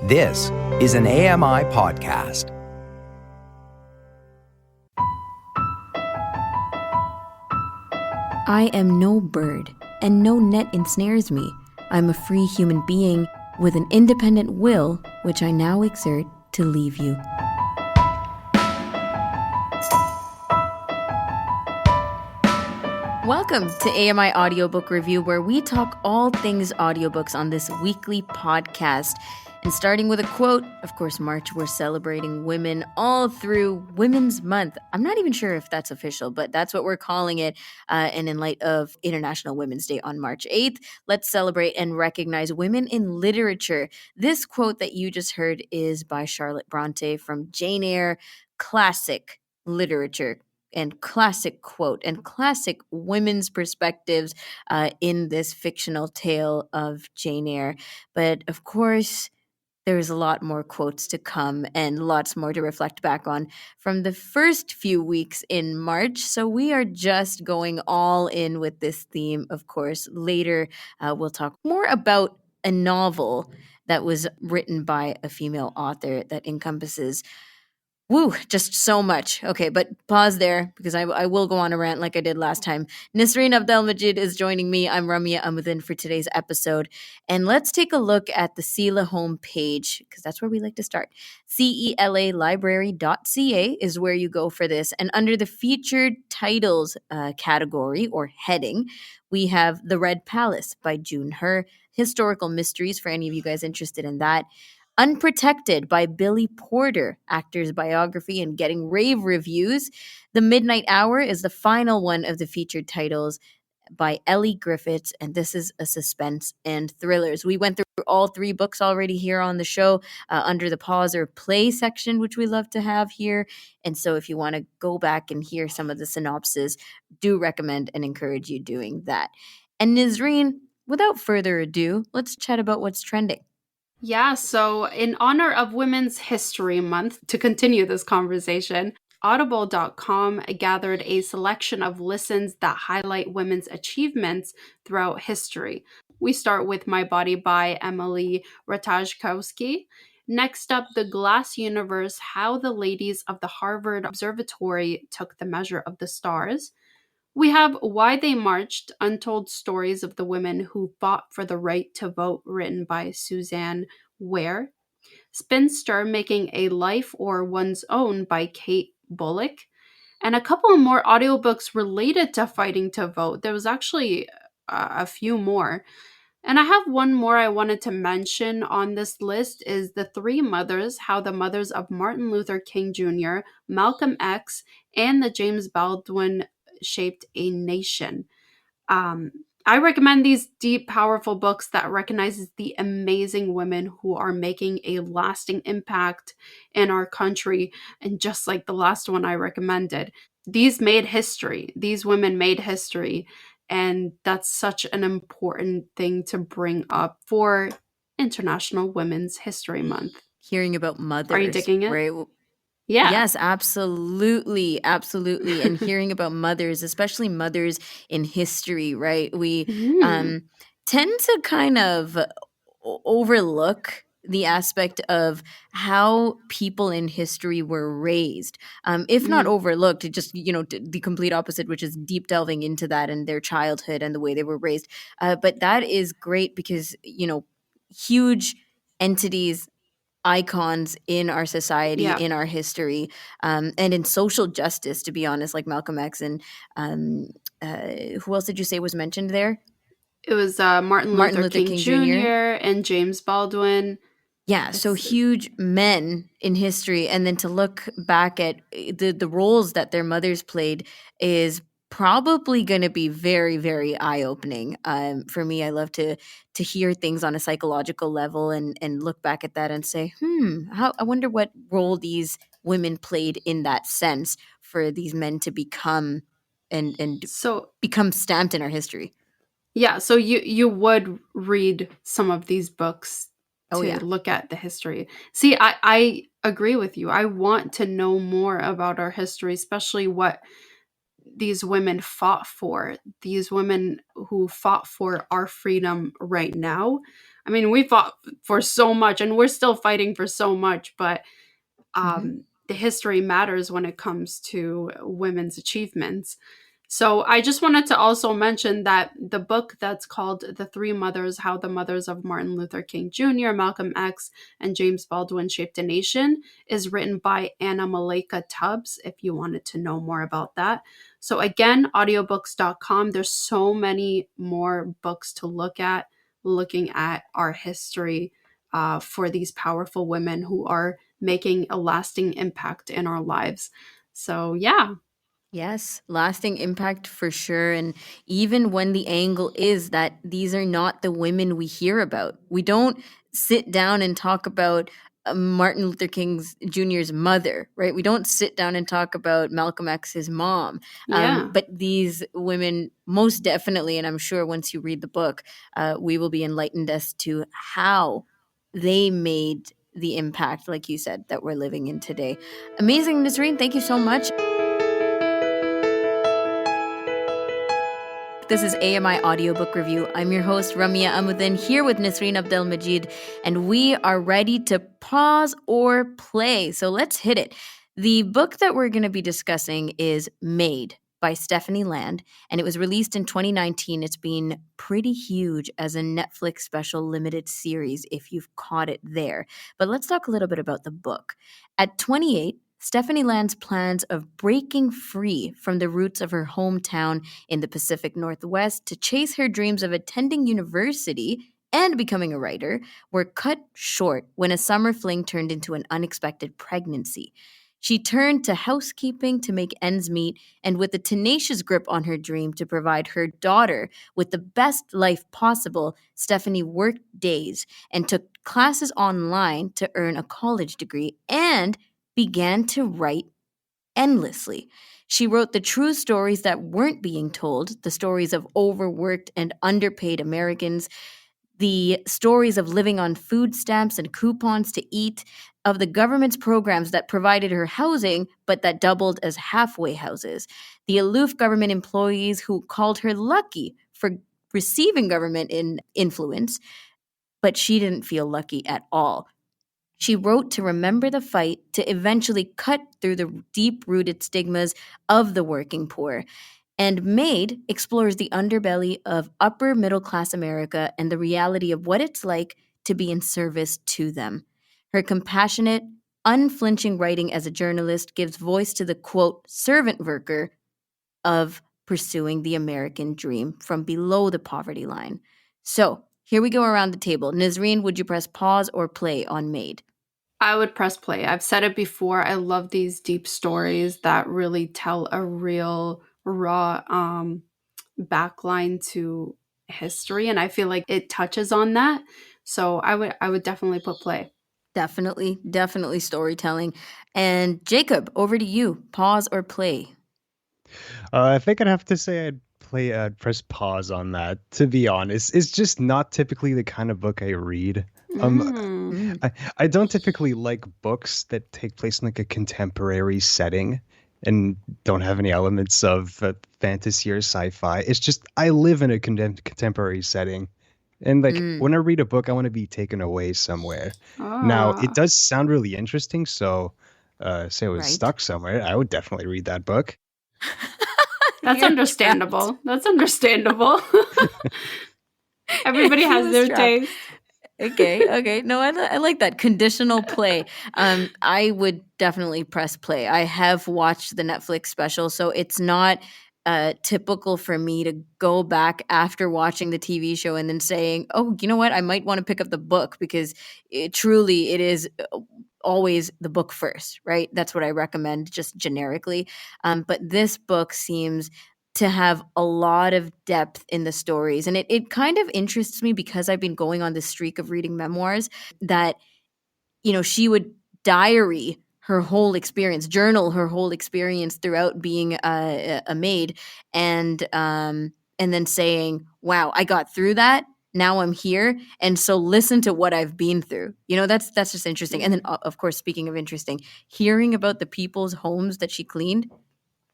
This is an AMI podcast. I am no bird, and no net ensnares me. I'm a free human being with an independent will, which I now exert to leave you. Welcome to AMI Audiobook Review, where we talk all things audiobooks on this weekly podcast. And starting with a quote, of course, March, we're celebrating women all through Women's Month. I'm not even sure if that's official, but that's what we're calling it. And in light of International Women's Day on March 8th, let's celebrate and recognize women in literature. This quote that you just heard is by Charlotte Bronte from Jane Eyre, classic literature and classic quote and classic women's perspectives in this fictional tale of Jane Eyre. But of course, there's a lot more quotes to come and lots more to reflect back on from the first few weeks in March. So we are just going all in with this theme, of course. Later, we'll talk more about a novel that was written by a female author that encompasses just so much. Okay, but pause there because I will go on a rant like I did last time. Nisreen Abdelmajid is joining me. I'm Ramya Amuddin for today's episode. And let's take a look at the CELA homepage because that's where we like to start. CELAlibrary.ca is where you go for this. And under the featured titles category or heading, we have The Red Palace by June Her, Historical Mysteries for any of you guys interested in that. Unprotected by Billy Porter, actor's biography and getting rave reviews. The Midnight Hour is the final one of the featured titles by Ellie Griffiths, and this is a suspense and thrillers. We went through all three books already here on the show under the pause or play section, which we love to have here. And so if you want to go back and hear some of the synopsis, do recommend and encourage you doing that. And Nisreen, without further ado, let's chat about what's trending. Yeah, so in honor of Women's History Month, to continue this conversation, Audible.com gathered a selection of listens that highlight women's achievements throughout history. We start with My Body by Emily Ratajkowski. Next up, The Glass Universe, How the Ladies of the Harvard Observatory Took the Measure of the Stars. We have Why They Marched, Untold Stories of the Women Who Fought for the Right to Vote, written by Suzanne Ware. Spinster, Making a Life or One's Own by Kate Bullock. And a couple more audiobooks related to fighting to vote. There was actually a few more. And I have one more I wanted to mention on this list is The Three Mothers, How the Mothers of Martin Luther King Jr., Malcolm X, and the James Baldwin Shaped a Nation. I recommend these deep, powerful books that recognizes the amazing women who are making a lasting impact in our country. And just like the last one I recommended, these made history. These women made history. And that's such an important thing to bring up for International Women's History Month. Hearing about mothers. Are you digging it? Right? Yeah. Yes, absolutely. Absolutely. And hearing about mothers, especially mothers in history, right? We tend to kind of overlook the aspect of how people in history were raised. If not overlooked, just, the complete opposite, which is deep delving into that and their childhood and the way they were raised. But that is great because, huge entities, icons in our society, in our history, and in social justice, to be honest, like Malcolm X and who else did you say was mentioned there? It was Martin Luther King Jr. and James Baldwin. Yeah, so huge men in history, and then to look back at the roles that their mothers played is probably going to be very, very eye-opening. For me, I love to hear things on a psychological level and look back at that and say, I wonder what role these women played in that sense for these men to become and so become stamped in our history. Yeah, so you would read some of these books to look at the history. See, I agree with you. I want to know more about our history, especially what these women fought for. These women who fought for our freedom right now. I mean, we fought for so much and we're still fighting for so much, but Mm-hmm. the history matters when it comes to women's achievements. So I just wanted to also mention that the book that's called The Three Mothers: How the Mothers of Martin Luther King Jr., Malcolm X, and James Baldwin Shaped a Nation is written by Anna Malika Tubbs, if you wanted to know more about that. So again, audiobooks.com. There's so many more books to look at, looking at our history for these powerful women who are making a lasting impact in our lives. So, yeah. Yes, lasting impact for sure. And even when the angle is that these are not the women we hear about, we don't sit down and talk about Martin Luther King Jr.'s mother, right? We don't sit down and talk about Malcolm X's mom. Yeah. But these women, most definitely, and I'm sure once you read the book, we will be enlightened as to how they made the impact, like you said, that we're living in today. Amazing, Nasreen. Thank you so much. This is AMI Audiobook Review. I'm your host, Ramia Amuddin, here with Nasreen Abdelmajid, and we are ready to pause or play. So let's hit it. The book that we're going to be discussing is Maid by Stephanie Land, and it was released in 2019. It's been pretty huge as a Netflix special limited series, if you've caught it there. But let's talk a little bit about the book. At 28, Stephanie Land's plans of breaking free from the roots of her hometown in the Pacific Northwest to chase her dreams of attending university and becoming a writer were cut short when a summer fling turned into an unexpected pregnancy. She turned to housekeeping to make ends meet, and with a tenacious grip on her dream to provide her daughter with the best life possible, Stephanie worked days and took classes online to earn a college degree and began to write endlessly. She wrote the true stories that weren't being told, the stories of overworked and underpaid Americans, the stories of living on food stamps and coupons to eat, of the government's programs that provided her housing but that doubled as halfway houses, the aloof government employees who called her lucky for receiving government influence, but she didn't feel lucky at all. She wrote to remember the fight to eventually cut through the deep rooted stigmas of the working poor. And Maid explores the underbelly of upper middle class America and the reality of what it's like to be in service to them. Her compassionate, unflinching writing as a journalist gives voice to the quote, servant worker of pursuing the American dream from below the poverty line. So here we go around the table. Nazreen, would you press pause or play on Maid? I would press play. I've said it before. I love these deep stories that really tell a real raw backline to history, and I feel like it touches on that. So I would definitely put play. Definitely storytelling. And Jacob, over to you. Pause or play? I think I'd have to say I'd press pause on that, to be honest. It's just not typically the kind of book I read. Mm. I don't typically like books that take place in like a contemporary setting and don't have any elements of fantasy or sci-fi. It's just I live in a contemporary setting. And like when I read a book, I want to be taken away somewhere. Now, it does sound really interesting, so say I was stuck somewhere, I would definitely read that book. That's understandable. That's understandable. Everybody has their taste. Okay. No, I like that conditional play. I would definitely press play. I have watched the Netflix special, so it's not typical for me to go back after watching the TV show and then saying, "Oh, you know what? I might want to pick up the book," because it is always the book first, right? That's what I recommend, just generically. But this book seems to have a lot of depth in the stories. And it kind of interests me because I've been going on this streak of reading memoirs that, she would diary her whole experience, journal her whole experience throughout being a maid, and then saying, wow, I got through that. Now I'm here. And so listen to what I've been through. That's just interesting. And then, of course, speaking of interesting, hearing about the people's homes that she cleaned,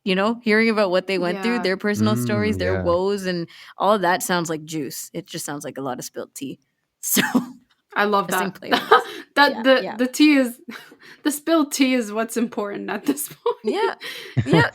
hearing about what they went through, their personal stories, their woes, and all of that sounds like juice. It just sounds like a lot of spilt tea. So I love pressing that. play on this. The tea is the spilled tea is what's important at this point. Yeah,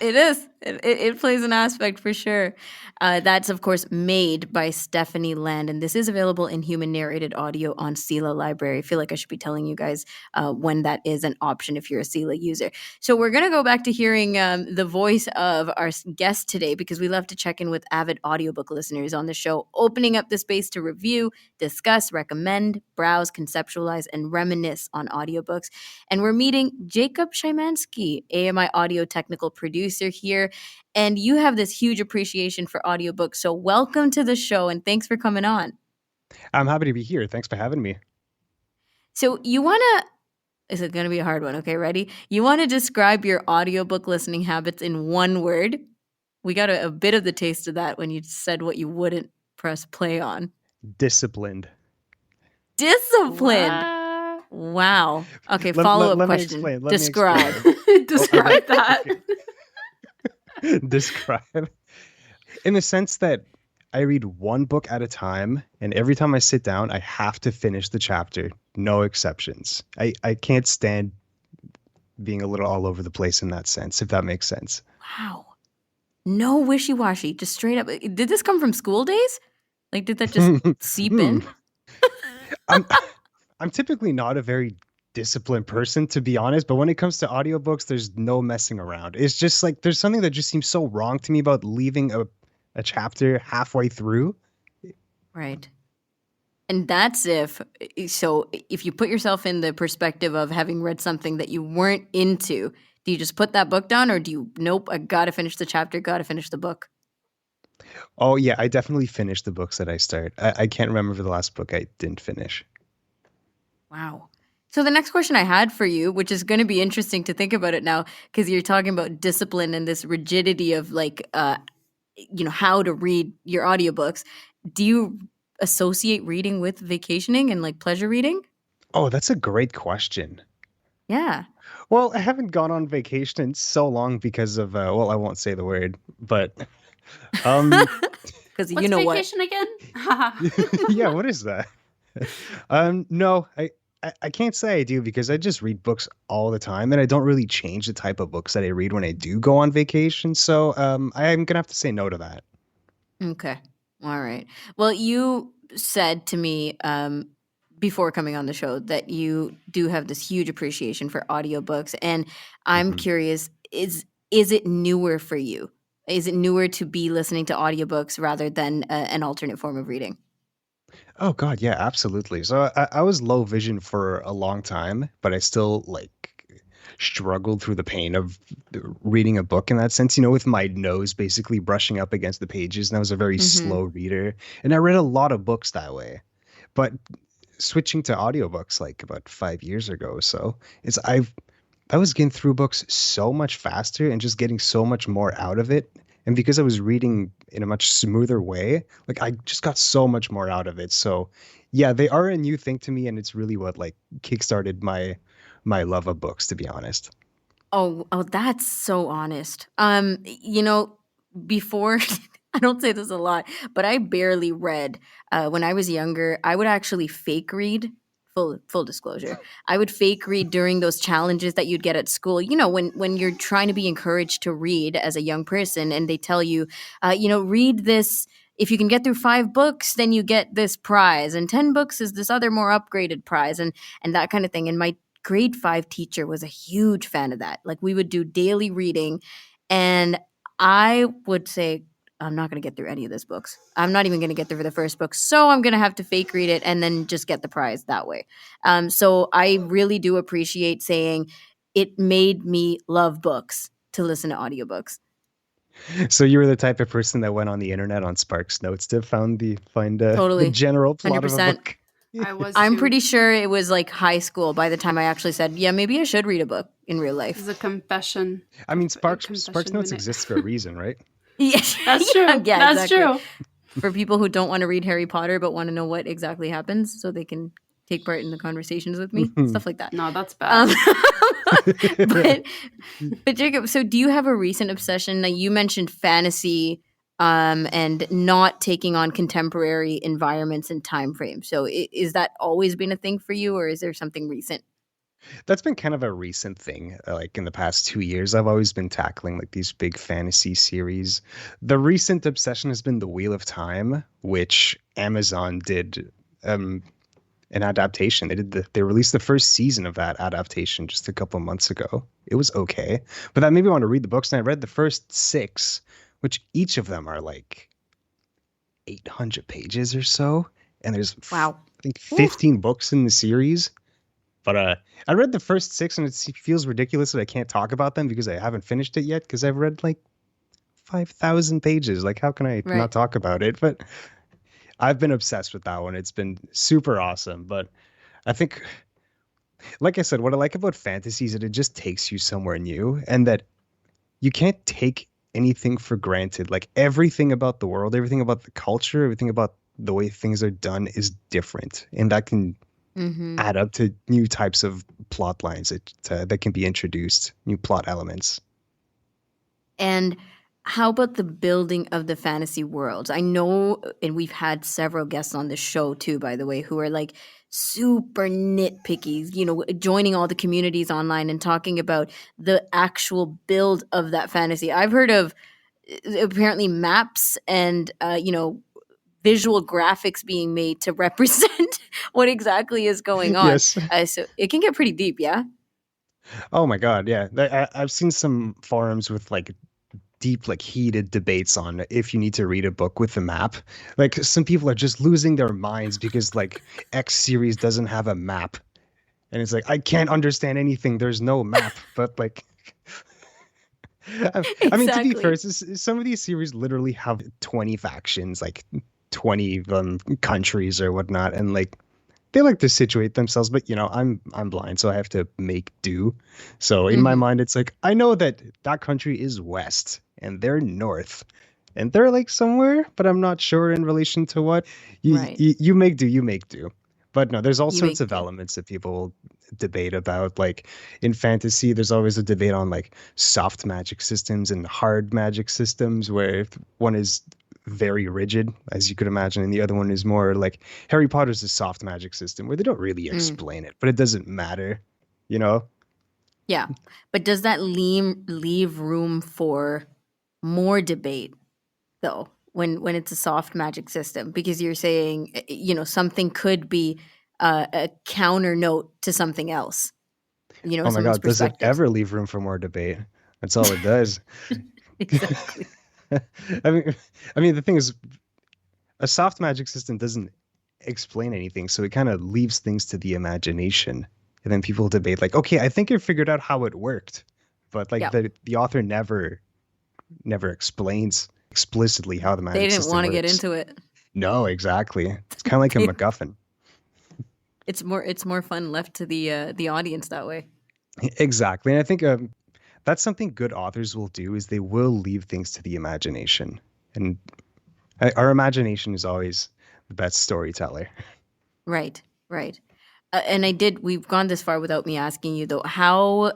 it is. It plays an aspect for sure. That's, of course, Made by Stephanie Land, and this is available in human narrated audio on Sela Library. I feel like I should be telling you guys when that is an option if you're a Sela user. So we're going to go back to hearing the voice of our guest today, because we love to check in with avid audiobook listeners on the show, opening up the space to review, discuss, recommend, browse, conceptualize, and reminisce on audiobooks. And we're meeting Jacob Shymanski, AMI audio technical producer here. And you have this huge appreciation for audiobooks. So welcome to the show and thanks for coming on. I'm happy to be here. Thanks for having me. So you want to, is it going to be a hard one? Okay, ready? You want to describe your audiobook listening habits in one word? We got a bit of the taste of that when you said what you wouldn't press play on. Disciplined. Disciplined. What? Wow. Okay, follow-up question. Describe. Describe that. Describe. In the sense that I read one book at a time, and every time I sit down, I have to finish the chapter. No exceptions. I can't stand being a little all over the place in that sense, if that makes sense. Wow. No wishy-washy, just straight up. Did this come from school days? Like, did that just seep in? I'm typically not a very disciplined person, to be honest, but when it comes to audiobooks, there's no messing around. It's just like there's something that just seems so wrong to me about leaving a chapter halfway through. Right. And that's if you put yourself in the perspective of having read something that you weren't into, do you just put that book down, or do you, nope, I gotta finish the chapter, gotta finish the book? Oh yeah, I definitely finish the books that I start. I can't remember the last book I didn't finish. Wow. So the next question I had for you, which is going to be interesting to think about it now, because you're talking about discipline and this rigidity of like, how to read your audiobooks. Do you associate reading with vacationing and like pleasure reading? Oh, that's a great question. Yeah. Well, I haven't gone on vacation in so long because of, I won't say the word, but because you know what? What's vacation again? yeah, what is that? No, I can't say I do, because I just read books all the time, and I don't really change the type of books that I read when I do go on vacation. So I'm gonna have to say no to that. Okay. All right. Well, you said to me before coming on the show that you do have this huge appreciation for audiobooks, and I'm curious, is it newer for you? Is it newer to be listening to audiobooks rather than an alternate form of reading? Oh God, yeah, absolutely. So I was low vision for a long time, but I still struggled through the pain of reading a book in that sense, with my nose basically brushing up against the pages. And I was a very slow reader, and I read a lot of books that way. But switching to audiobooks like about 5 years ago or so, I was getting through books so much faster and just getting so much more out of it. And because I was reading in a much smoother way, I just got so much more out of it. So yeah, they are a new thing to me, and it's really what kickstarted my love of books, to be honest. Oh, that's so honest. Before I don't say this a lot, but I barely read. When I was younger, I would actually fake read. Full disclosure. I would fake read during those challenges that you'd get at school. When you're trying to be encouraged to read as a young person, and they tell you, read this. If you can get through 5 books, then you get this prize, and 10 books is this other more upgraded prize, and that kind of thing. And my grade 5 teacher was a huge fan of that. We would do daily reading, and I would say, I'm not going to get through any of these books. I'm not even going to get through the first book. So I'm going to have to fake read it and then just get the prize that way. So I really do appreciate saying it made me love books to listen to audiobooks. So you were the type of person that went on the internet on Sparks Notes to find totally. the general plot 100%. of a book. I'm pretty sure it was high school by the time I actually said, yeah, maybe I should read a book in real life. It's a confession. I mean, Sparks Notes exists for a reason, right? Yeah, that's true. Yeah, that's exactly. true. For people who don't want to read Harry Potter but want to know what exactly happens so they can take part in the conversations with me, stuff like that. No, that's bad. But Jacob, so do you have a recent obsession? Now, you mentioned fantasy and not taking on contemporary environments and time frames. So is that always been a thing for you, or is there something recent? That's been kind of a recent thing. Like in the past 2 years, I've always been tackling like these big fantasy series. The recent obsession has been The Wheel of Time, which Amazon did an adaptation. They released the first season of that adaptation just a couple months ago. It was okay, but that made me want to read the books, and I read the first 6, which each of them are like 800 pages or so, and there's Wow. I think 15 books in the series. But I read the first 6, and it feels ridiculous that I can't talk about them because I haven't finished it yet, because I've read like 5,000 pages. Like, how can I Right. not talk about it? But I've been obsessed with that one. It's been super awesome. But I think, like I said, what I like about fantasy is that it just takes you somewhere new, and that you can't take anything for granted. Like, everything about the world, everything about the culture, everything about the way things are done is different. And that can Mm-hmm. add up to new types of plot lines that can be introduced, new plot elements. And how about the building of the fantasy worlds? I know, and we've had several guests on the show too, by the way, who are like super nitpicky, joining all the communities online and talking about the actual build of that fantasy. I've heard of apparently maps and, visual graphics being made to represent what exactly is going on. Yes. So it can get pretty deep, yeah? Oh my God. Yeah. I've seen some forums with like deep, like heated debates on if you need to read a book with a map. Like, some people are just losing their minds because like X series doesn't have a map. And it's like, I can't understand anything. There's no map. But like, I mean, to be fair, Exactly. some of these series literally have 20 factions, like 20 countries or whatnot, and like they like to situate themselves. But I'm blind, so I have to make do. So in my Mhm. mind, it's like I know that that country is west and they're north, and they're like somewhere, but I'm not sure in relation to what. Right. You make do, you make do. But no, there's all You sorts make of do. elements that people debate about. Like in fantasy, there's always a debate on like soft magic systems and hard magic systems, where if one is very rigid, as you could imagine, and the other one is more like Harry Potter's a soft magic system where they don't really Mm. explain it, but it doesn't matter, you know? Yeah. But does that leave room for more debate though when it's a soft magic system? Because you're saying something could be a counter note to something else, Oh my someone's God, does it perspective. ever leave room for more debate? That's all it does. Exactly. I mean, the thing is, a soft magic system doesn't explain anything, so it kind of leaves things to the imagination. And then people debate like, okay, I think I figured out how it worked, but like Yeah. the author never explains explicitly how the They magic didn't system want to get works. into it. No, exactly. It's kind of like a They, MacGuffin. it's more fun left to the audience that way. Exactly, and I think that's something good authors will do, is they will leave things to the imagination, and our imagination is always the best storyteller. Right. Right. And we've gone this far without me asking you though, how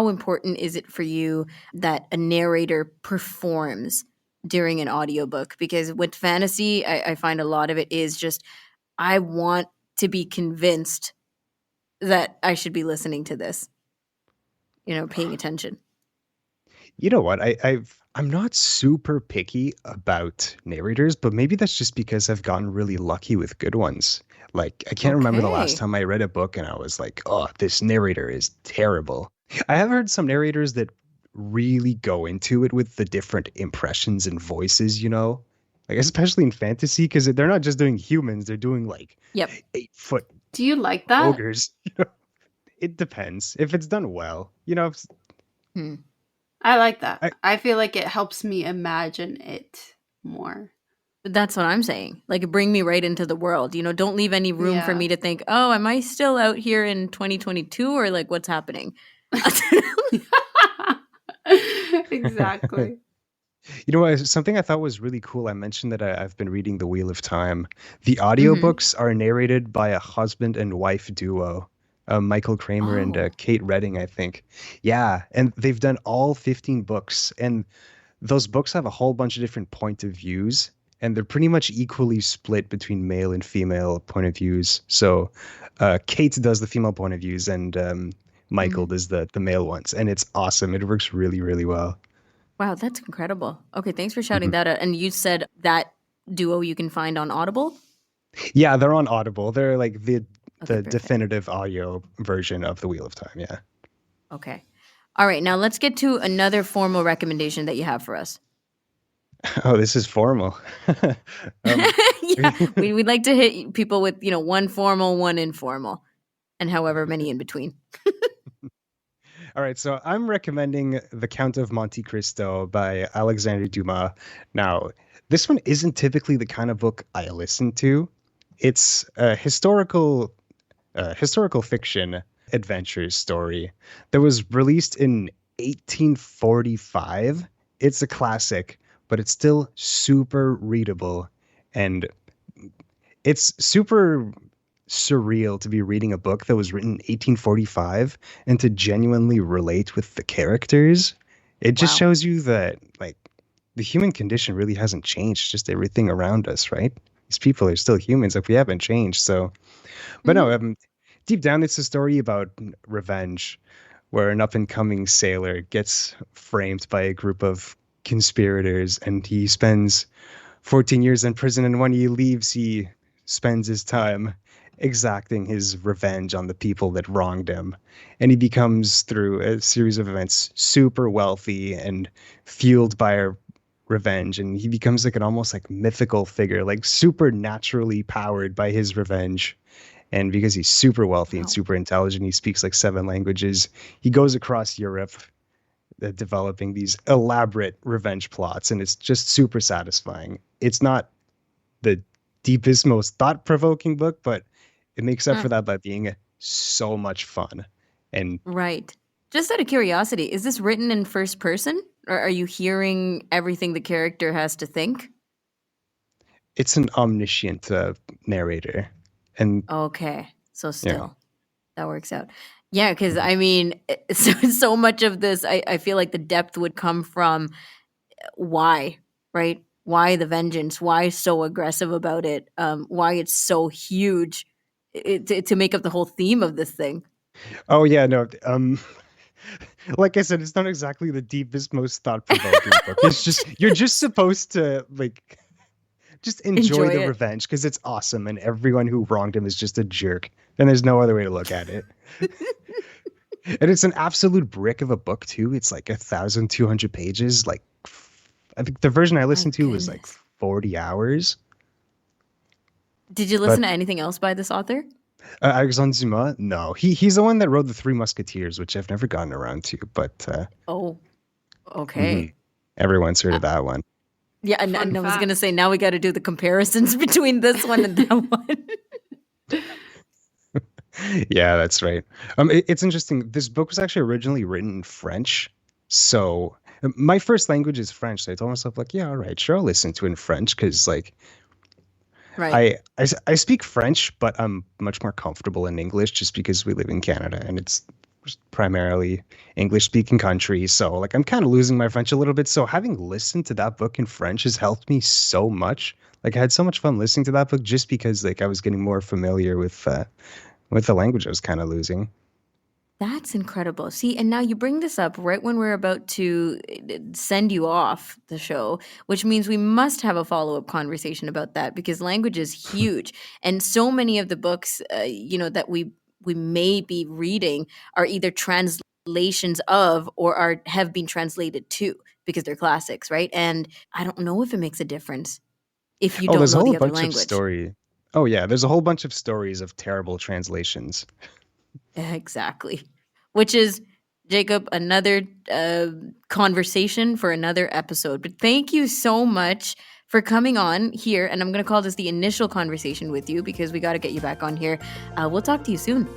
important is it for you that a narrator performs during an audiobook? Because with fantasy, I find a lot of it is just, I want to be convinced that I should be listening to this, paying attention. You know what? I'm not super picky about narrators, but maybe that's just because I've gotten really lucky with good ones. Like, I can't remember the last Okay. time I read a book and I was like, oh, this narrator is terrible. I have heard some narrators that really go into it with the different impressions and voices, like especially in fantasy, because they're not just doing humans, they're doing like Yep. 8 foot Do you like that? ogres. It depends if it's done well. Hmm. I like that. I, I feel like it helps me imagine it more. That's what I'm saying. Like, bring me right into the world. Don't leave any room for Yeah. me to think, oh, am I still out here in 2022 or like what's happening? Exactly. Something I thought was really cool. I mentioned that I've been reading The Wheel of Time. The Hmm. audiobooks are narrated by a husband and wife duo, Michael Kramer and Oh. Kate Redding, I think. Yeah, and they've done all 15 books. And those books have a whole bunch of different point of views, and they're pretty much equally split between male and female point of views. So Kate does the female point of views, and Michael does the male ones, and it's awesome. It works really, really well. Wow, that's incredible. Okay, thanks for shouting that out. And you said that duo you can find on Audible? Yeah, they're on Audible. They're like the perfect. definitive audio version of The Wheel of Time, yeah. Okay. All right, now let's get to another formal recommendation that you have for us. Oh, this is formal. Yeah, we'd like to hit people with, one formal, one informal, and however many in between. All right, so I'm recommending The Count of Monte Cristo by Alexandre Dumas. Now, this one isn't typically the kind of book I listen to. It's a historical fiction adventure story that was released in 1845. It's a classic, but it's still super readable, and it's super surreal to be reading a book that was written in 1845 and to genuinely relate with the characters. It just shows you that like the human condition really hasn't changed, just everything around us, right? These people are still humans, like we haven't changed. So, but no, deep down, it's a story about revenge, where an up-and-coming sailor gets framed by a group of conspirators, and he spends 14 years in prison, and when he leaves, he spends his time exacting his revenge on the people that wronged him. And he becomes, through a series of events, super wealthy and fueled by a revenge, and he becomes like an almost like mythical figure, like supernaturally powered by his revenge. And because he's super wealthy and super intelligent, he speaks like 7 languages. He goes across Europe developing these elaborate revenge plots, and it's just super satisfying. It's not the deepest, most thought-provoking book, but it makes up for that by being so much fun. And right. Just out of curiosity, is this written in first person, or are you hearing everything the character has to think? It's an omniscient narrator. And okay, so still that works out. Yeah, because I mean, so much of this, I feel like the depth would come from why, right? Why the vengeance? Why so aggressive about it? Why it's so huge to make up the whole theme of this thing. Oh yeah, no. Like I said, it's not exactly the deepest, most thought-provoking book. It's just you're just supposed to like. Just enjoy the revenge because it's awesome, and everyone who wronged him is just a jerk. And there's no other way to look at it. And it's an absolute brick of a book too. It's like 1,200 pages. Like, I think the version I listened to was like 40 hours. Did you listen to anything else by this author? Alexandre Dumas? No, he's the one that wrote The Three Musketeers, which I've never gotten around to. But oh, okay. Everyone's heard of that one. Yeah, and I was going to say, now we got to do the comparisons between this one and that one. Yeah, that's right. It's interesting. This book was actually originally written in French. So my first language is French. So I told myself, like, yeah, all right, sure, I'll listen to it in French because, like, right. I speak French, but I'm much more comfortable in English just because we live in Canada and it's primarily English-speaking country. So like I'm kind of losing my French a little bit. So having listened to that book in French has helped me so much. Like I had so much fun listening to that book just because like I was getting more familiar with the language I was kind of losing. That's incredible. See, and now you bring this up right when we're about to send you off the show, which means we must have a follow-up conversation about that because language is huge. And so many of the books, that we may be reading are either translations of or have been translated to because they're classics, right? And I don't know if it makes a difference if you don't know the other language. Oh yeah, there's a whole bunch of stories of terrible translations. Exactly. Which is, Jacob, another conversation for another episode. But thank you so much for coming on here. And I'm going to call this the initial conversation with you because we got to get you back on here. We'll talk to you soon.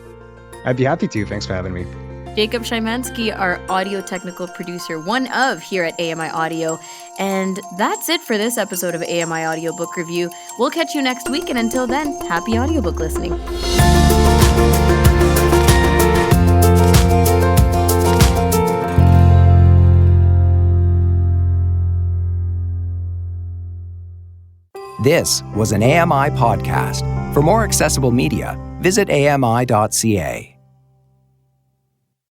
I'd be happy to. Thanks for having me. Jacob Shymanski, our audio technical producer, one of here at AMI Audio. And that's it for this episode of AMI Audiobook Review. We'll catch you next week. And until then, happy audiobook listening. This was an AMI podcast. For more accessible media, visit ami.ca.